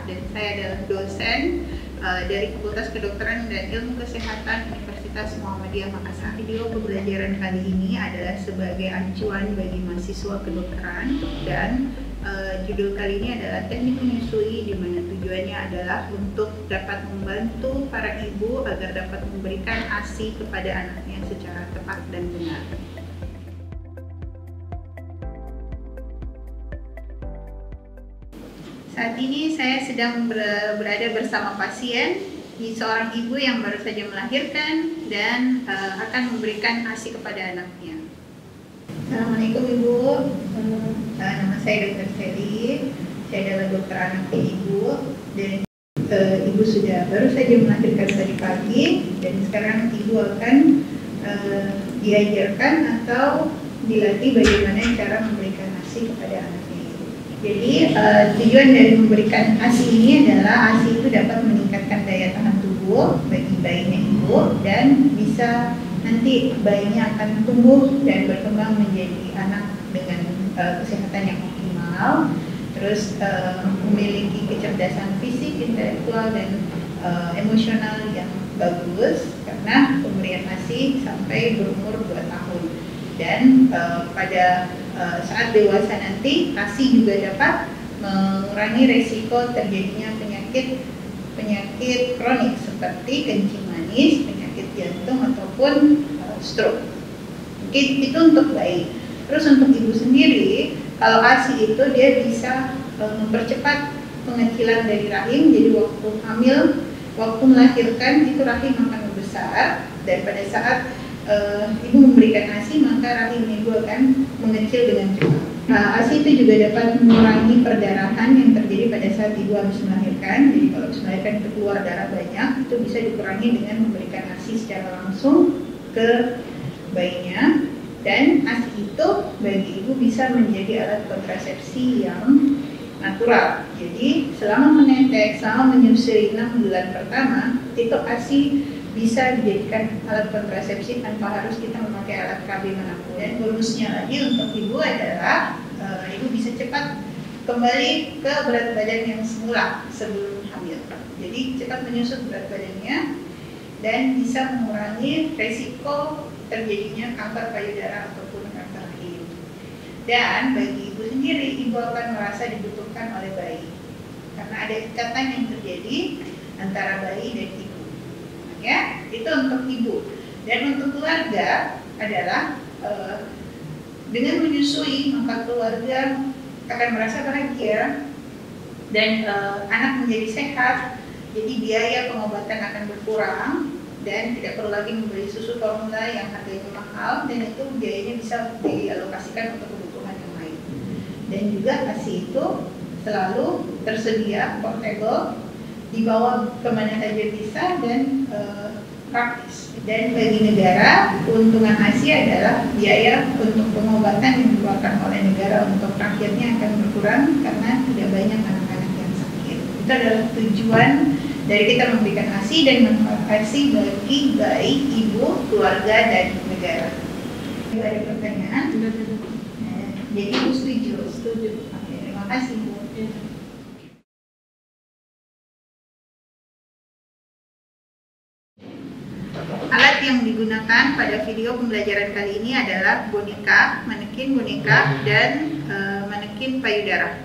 dan saya adalah dosen dari Fakultas Kedokteran dan Ilmu Kesehatan Universitas Muhammadiyah Makassar. Video pembelajaran kali ini adalah sebagai acuan bagi mahasiswa kedokteran dan judul kali ini adalah teknik menyusui, di mana tujuannya adalah untuk dapat membantu para ibu agar dapat memberikan ASI kepada anaknya secara tepat dan benar. Saat ini saya sedang berada bersama pasien, seorang ibu yang baru saja melahirkan dan akan memberikan ASI kepada anaknya. Assalamualaikum Ibu, nama saya Dr. Sally, saya adalah dokter anak di Ibu, dan Ibu sudah baru saja melahirkan tadi pagi, dan sekarang Ibu akan diajarkan atau dilatih bagaimana cara memberikan ASI kepada anaknya. Jadi tujuan dari memberikan ASI ini adalah ASI itu dapat meningkatkan daya tahan tubuh bagi bayinya ibu dan bisa nanti bayinya akan tumbuh dan berkembang menjadi anak dengan kesehatan yang optimal, terus memiliki kecerdasan fisik, intelektual dan emosional yang bagus karena pemberian ASI sampai berumur 2 tahun. Dan pada saat dewasa nanti ASI juga dapat mengurangi resiko terjadinya penyakit kronik seperti kencing manis, penyakit jantung ataupun stroke. Mungkin itu untuk bayi. Terus untuk ibu sendiri, kalau ASI itu dia bisa mempercepat pengecilan dari rahim. Jadi waktu hamil, waktu melahirkan itu rahim akan membesar, dan pada saat ibu memberikan ASI maka rahim ibu akan mengecil dengan cepat. ASI itu juga dapat mengurangi perdarahan yang terjadi pada saat ibu habis melahirkan. Jadi kalau habis melahirkan itu keluar darah banyak, itu bisa dikurangi dengan memberikan ASI secara langsung ke bayinya. Dan ASI itu bagi ibu bisa menjadi alat kontrasepsi yang natural. Jadi selama menetes, selama menyusui 6 bulan pertama, itu ASI bisa dijadikan alat kontrasepsi tanpa harus kita memakai alat KB manapun. Dan bonusnya lagi untuk ibu adalah ibu bisa cepat kembali ke berat badan yang semula sebelum hamil. Jadi cepat menyusut berat badannya dan bisa mengurangi resiko terjadinya kanker payudara ataupun kanker rahim. Dan bagi ibu sendiri, ibu akan merasa dibutuhkan oleh bayi karena ada ikatan yang terjadi antara bayi dan ibu. Ya, itu untuk ibu. Dan untuk keluarga adalah dengan menyusui maka keluarga akan merasa bahagia dan anak menjadi sehat. Jadi biaya pengobatan akan berkurang dan tidak perlu lagi membeli susu formula yang harganya mahal, dan itu biayanya bisa dialokasikan untuk kebutuhan yang lain. Dan juga ASI itu selalu tersedia, portable, dibawa kemana saja bisa dan praktis. Dan bagi negara, keuntungan ASI adalah biaya untuk pengobatan yang dikeluarkan oleh negara untuk rakyatnya akan berkurang karena tidak banyak anak-anak yang sakit. Itu adalah tujuan dari kita memberikan ASI dan manfaat ASI bagi bayi, ibu, keluarga, dan negara. Ada pertanyaan? Jadi ibu setuju? Setuju. Oke, terima kasih Bu. Alat yang digunakan pada video pembelajaran kali ini adalah boneka, manekin boneka, dan manekin payudara.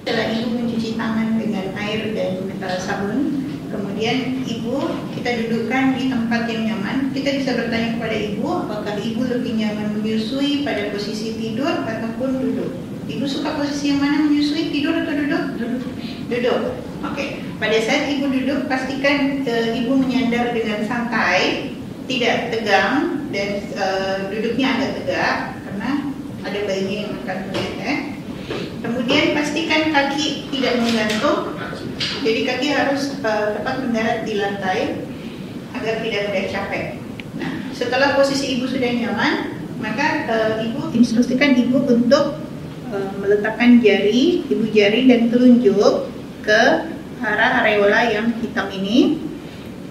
Setelah ibu mencuci tangan dengan air dan sabun, kemudian ibu kita dudukkan di tempat yang nyaman. Kita bisa bertanya kepada ibu apakah ibu lebih nyaman menyusui pada posisi tidur ataupun duduk. Ibu suka posisi yang mana menyusui, tidur atau duduk? Duduk. Oke. Pada saat ibu duduk, pastikan ibu menyandar dengan santai, tidak tegang, dan duduknya agak tegak karena ada bayinya yang akan menetes. Kemudian pastikan kaki tidak menggantung, jadi kaki harus tepat mendarat di lantai agar tidak mudah capek. Nah, setelah posisi ibu sudah nyaman, maka ibu instruksikan ibu untuk meletakkan ibu jari dan telunjuk ke arah areola yang hitam ini.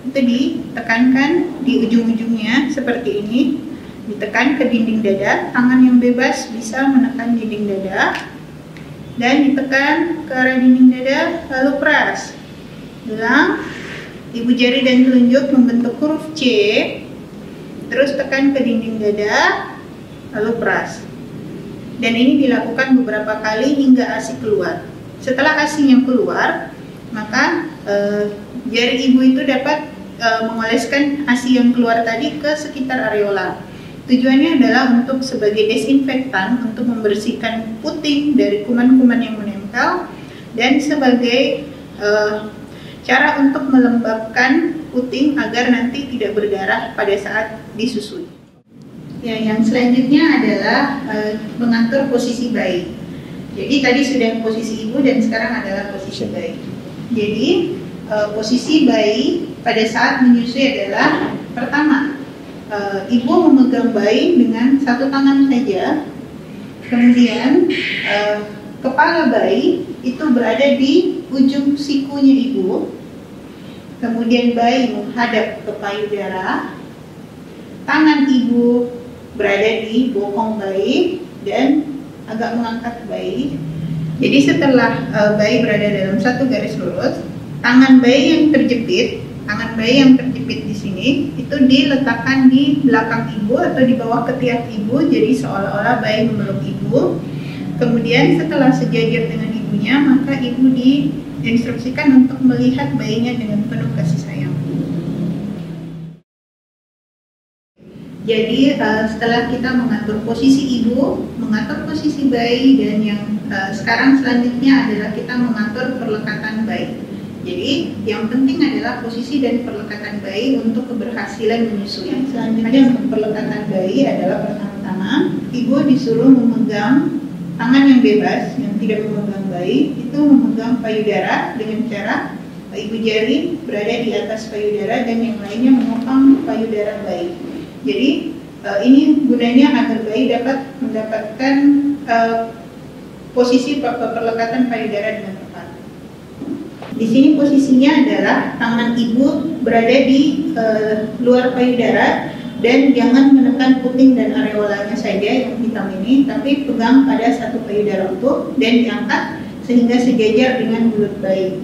Itu ditekankan di ujung-ujungnya seperti ini, ditekan ke dinding dada. Tangan yang bebas bisa menekan dinding dada. dan ditekan ke arah dinding dada, lalu peras. Ulang, ibu jari dan telunjuk membentuk huruf C, terus tekan ke dinding dada, lalu peras. Dan ini dilakukan beberapa kali hingga ASI keluar. Setelah ASI yang keluar, maka jari ibu itu dapat mengoleskan ASI yang keluar tadi ke sekitar areola. Tujuannya adalah untuk sebagai desinfektan, untuk membersihkan puting dari kuman-kuman yang menempel, dan sebagai cara untuk melembabkan puting agar nanti tidak berdarah pada saat disusui. Ya, yang selanjutnya adalah mengatur posisi bayi. Jadi tadi sudah posisi ibu dan sekarang adalah posisi bayi. Jadi posisi bayi pada saat menyusui adalah pertama, ibu memegang bayi dengan satu tangan saja, kemudian kepala bayi itu berada di ujung sikunya ibu, kemudian bayi menghadap ke payudara, tangan ibu berada di bokong bayi dan agak mengangkat bayi. Jadi setelah bayi berada dalam satu garis lurus, tangan bayi yang terjepit di sini itu diletakkan di belakang ibu atau di bawah ketiak ibu, jadi seolah-olah bayi memeluk ibu. Kemudian setelah sejajar dengan ibunya, maka ibu diinstruksikan untuk melihat bayinya dengan penuh kasih sayang. Jadi setelah kita mengatur posisi ibu, mengatur posisi bayi, dan yang sekarang selanjutnya adalah kita mengatur perlekatan bayi. Jadi yang penting adalah posisi dan perlekatan bayi untuk keberhasilan menyusui. Selanjutnya perlekatan bayi adalah pertama-tama ibu disuruh memegang tangan yang bebas, yang tidak memegang bayi, itu memegang payudara dengan cara ibu jari berada di atas payudara dan yang lainnya menopang payudara bayi. Jadi ini gunanya agar bayi dapat mendapatkan posisi perlekatan payudara dengan tepat. Di sini posisinya adalah tangan ibu berada di luar payudara dan jangan menekan puting dan areolanya saja yang hitam ini, tapi pegang pada satu payudara utuh dan diangkat sehingga sejajar dengan mulut bayi.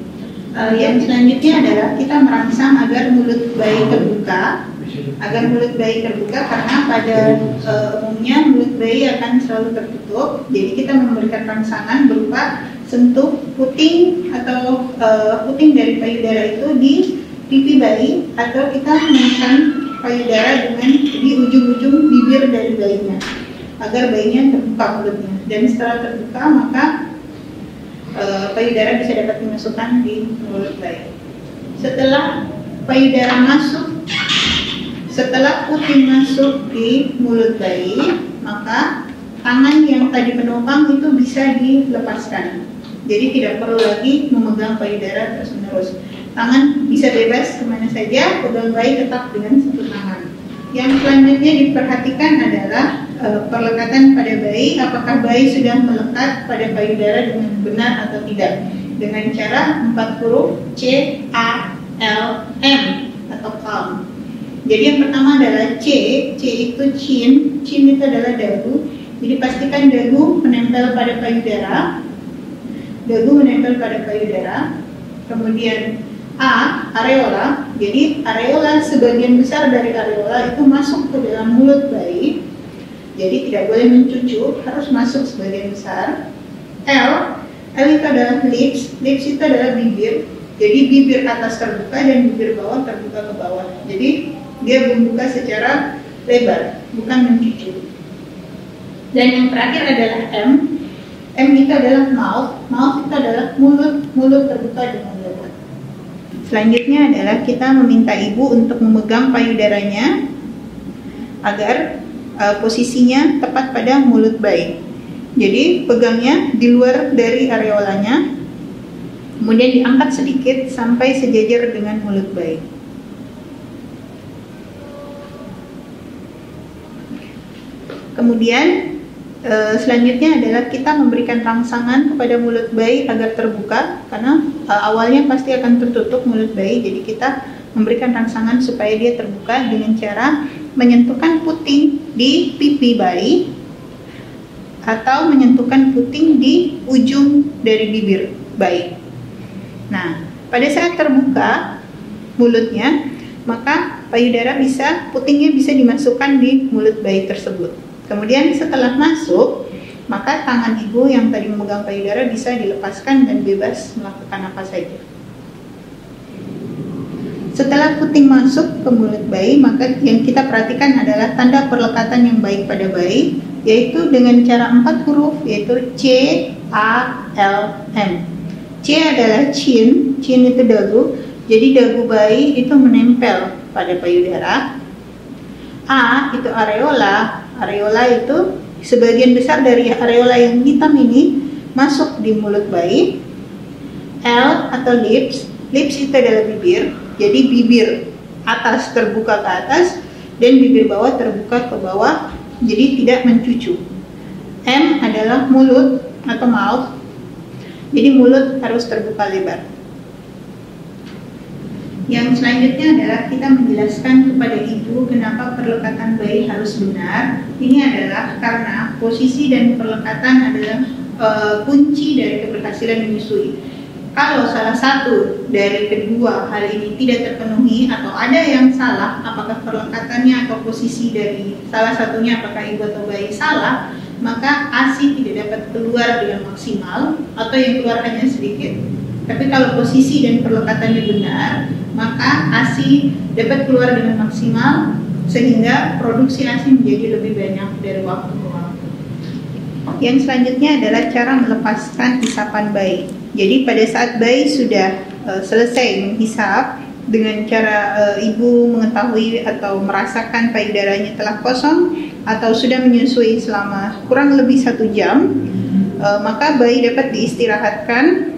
Yang selanjutnya adalah kita merangsang agar mulut bayi terbuka. Karena pada umumnya mulut bayi akan selalu tertutup. Jadi kita memberikan rangsangan berupa sentuh puting atau puting dari payudara itu di pipi bayi, atau kita menekan payudara dengan di ujung-ujung bibir dari bayinya agar bayinya terbuka mulutnya. Dan setelah terbuka maka payudara bisa dapat dimasukkan di mulut bayi. Setelah payudara masuk, setelah puting masuk di mulut bayi, maka tangan yang tadi menopang itu bisa dilepaskan. Jadi tidak perlu lagi memegang payudara terus-menerus. Tangan bisa bebas kemana saja, pegang bayi tetap dengan satu tangan. Yang selanjutnya diperhatikan adalah perlekatan pada bayi, apakah bayi sudah melekat pada payudara dengan benar atau tidak, dengan cara 4 huruf C, A, L, M atau calm. Jadi yang pertama adalah C itu chin itu adalah dagu. Jadi pastikan dagu menempel pada payudara. Kemudian A, areola. Jadi areola, sebagian besar dari areola itu masuk ke dalam mulut bayi. Jadi tidak boleh mencucu, harus masuk sebagian besar. L itu adalah lips itu adalah bibir. Jadi bibir atas terbuka dan bibir bawah terbuka ke bawah. Jadi dia membuka secara lebar, bukan mencucu. Dan yang terakhir adalah M itu adalah mouth itu adalah mulut terbuka dengan lebar. Selanjutnya adalah kita meminta ibu untuk memegang payudaranya agar posisinya tepat pada mulut bayi. Jadi pegangnya di luar dari areolanya, kemudian diangkat sedikit sampai sejajar dengan mulut bayi. Kemudian selanjutnya adalah kita memberikan rangsangan kepada mulut bayi agar terbuka, karena awalnya pasti akan tertutup mulut bayi. Jadi kita memberikan rangsangan supaya dia terbuka dengan cara menyentuhkan puting di pipi bayi, atau menyentuhkan puting di ujung dari bibir bayi. Nah, pada saat terbuka mulutnya, maka payudara putingnya bisa dimasukkan di mulut bayi tersebut. Kemudian setelah masuk, maka tangan ibu yang tadi memegang payudara bisa dilepaskan dan bebas melakukan apa saja. Setelah puting masuk ke mulut bayi, maka yang kita perhatikan adalah tanda perlekatan yang baik pada bayi, yaitu dengan cara 4 huruf, yaitu C, A, L, M. C adalah chin itu dagu, jadi dagu bayi itu menempel pada payudara. A itu areola itu sebagian besar dari areola yang hitam ini masuk di mulut bayi. L atau lips itu adalah bibir, jadi bibir atas terbuka ke atas dan bibir bawah terbuka ke bawah, jadi tidak mencucu. M adalah mulut atau mouth, jadi mulut harus terbuka lebar. Yang selanjutnya adalah kita menjelaskan kepada ibu kenapa perlekatan bayi harus benar. Ini adalah karena posisi dan perlekatan adalah kunci dari keberhasilan menyusui. Kalau salah satu dari kedua hal ini tidak terpenuhi atau ada yang salah, apakah perlekatannya atau posisi dari salah satunya, apakah ibu atau bayi salah, maka ASI tidak dapat keluar dengan maksimal atau yang keluar hanya sedikit. Tapi kalau posisi dan perlekatannya benar, maka ASI dapat keluar dengan maksimal sehingga produksi ASI menjadi lebih banyak dari waktu ke waktu. Yang selanjutnya adalah cara melepaskan hisapan bayi. Jadi pada saat bayi sudah selesai menghisap dengan cara ibu mengetahui atau merasakan payudaranya telah kosong atau sudah menyusui selama kurang lebih 1 jam, maka bayi dapat diistirahatkan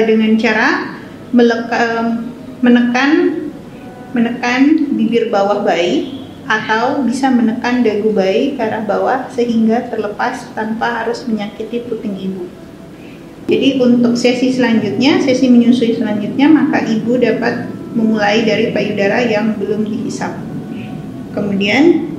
dengan cara menekan bibir bawah bayi atau bisa menekan dagu bayi ke arah bawah sehingga terlepas tanpa harus menyakiti puting ibu. Jadi untuk sesi selanjutnya, sesi menyusui selanjutnya, maka ibu dapat memulai dari payudara yang belum dihisap. Kemudian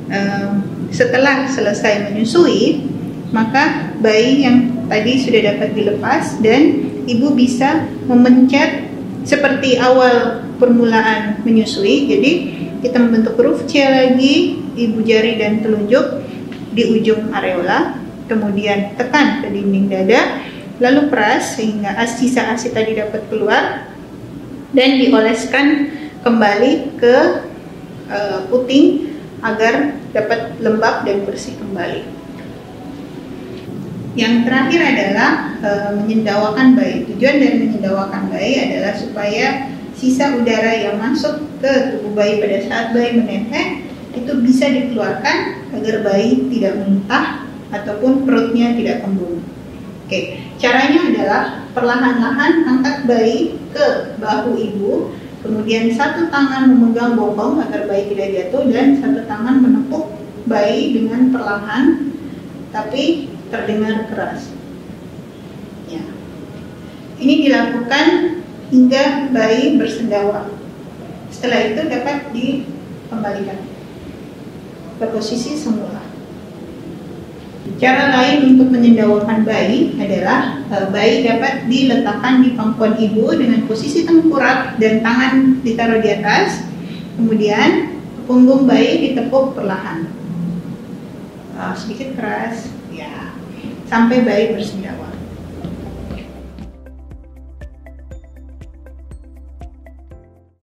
setelah selesai menyusui, maka bayi yang tadi sudah dapat dilepas dan ibu bisa memencet seperti awal permulaan menyusui. Jadi kita membentuk huruf C lagi, ibu jari dan telunjuk di ujung areola, kemudian tekan ke dinding dada, lalu peras sehingga sisa ASI tadi dapat keluar dan dioleskan kembali ke puting agar dapat lembab dan bersih kembali. Yang terakhir adalah menyendawakan bayi. Tujuan dari menyendawakan bayi adalah supaya sisa udara yang masuk ke tubuh bayi pada saat bayi menetes itu bisa dikeluarkan agar bayi tidak muntah ataupun perutnya tidak kembung. Oke, caranya adalah perlahan-lahan angkat bayi ke bahu ibu, kemudian satu tangan memegang bokong agar bayi tidak jatuh dan satu tangan menepuk bayi dengan perlahan tapi terdengar keras. Ya. Ini dilakukan hingga bayi bersendawa. Setelah itu dapat dikembalikan ke posisi semula. Cara lain untuk menyendawakan bayi adalah bayi dapat diletakkan di pangkuan ibu dengan posisi tengkurap dan tangan ditaruh di atas. Kemudian punggung bayi ditepuk perlahan. Sedikit keras, ya, sampai bayi bersendawa.